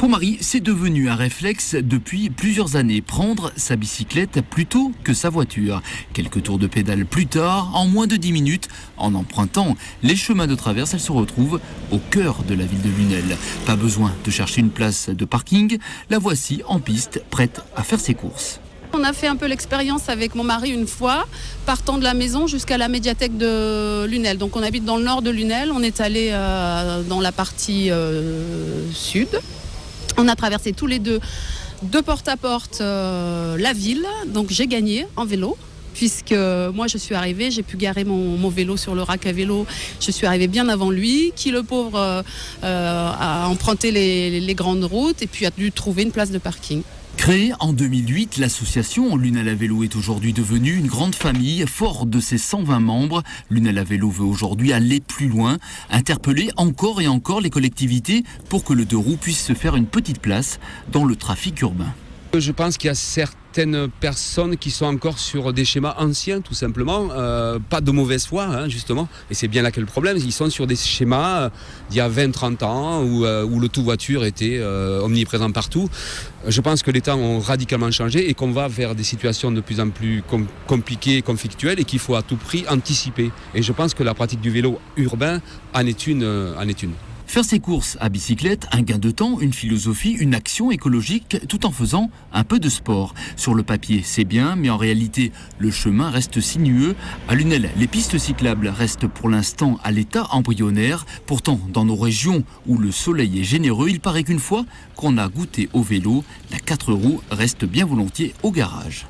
Pour Marie, c'est devenu un réflexe depuis plusieurs années, prendre sa bicyclette plutôt que sa voiture. Quelques tours de pédale plus tard, en moins de 10 minutes, en empruntant les chemins de traverse, elle se retrouve au cœur de la ville de Lunel. Pas besoin de chercher une place de parking, la voici en piste, prête à faire ses courses. On a fait un peu l'expérience avec mon mari une fois, partant de la maison jusqu'à la médiathèque de Lunel. Donc on habite dans le nord de Lunel, on est allé dans la partie sud. On a traversé tous les deux, de porte à porte, la ville. Donc j'ai gagné en vélo, puisque moi je suis arrivée, j'ai pu garer mon vélo sur le rack à vélo. Je suis arrivée bien avant lui, qui le pauvre a emprunté les grandes routes et puis a dû trouver une place de parking. Créée en 2008, l'association Lunel à vélo est aujourd'hui devenue une grande famille. Fort de ses 120 membres, Lunel à vélo veut aujourd'hui aller plus loin, interpeller encore et encore les collectivités pour que le deux roues puisse se faire une petite place dans le trafic urbain. Je pense qu'il y a certaines personnes qui sont encore sur des schémas anciens, tout simplement, pas de mauvaise foi, hein, justement, et c'est bien là qu'est le problème. Ils sont sur des schémas d'il y a 20-30 ans où le tout voiture était omniprésent partout. Je pense que les temps ont radicalement changé et qu'on va vers des situations de plus en plus compliquées et conflictuelles et qu'il faut à tout prix anticiper. Et je pense que la pratique du vélo urbain en est une. Faire ses courses à bicyclette, un gain de temps, une philosophie, une action écologique, tout en faisant un peu de sport. Sur le papier, c'est bien, mais en réalité, le chemin reste sinueux. À Lunel, les pistes cyclables restent pour l'instant à l'état embryonnaire. Pourtant, dans nos régions où le soleil est généreux, il paraît qu'une fois qu'on a goûté au vélo, la 4 roues reste bien volontiers au garage.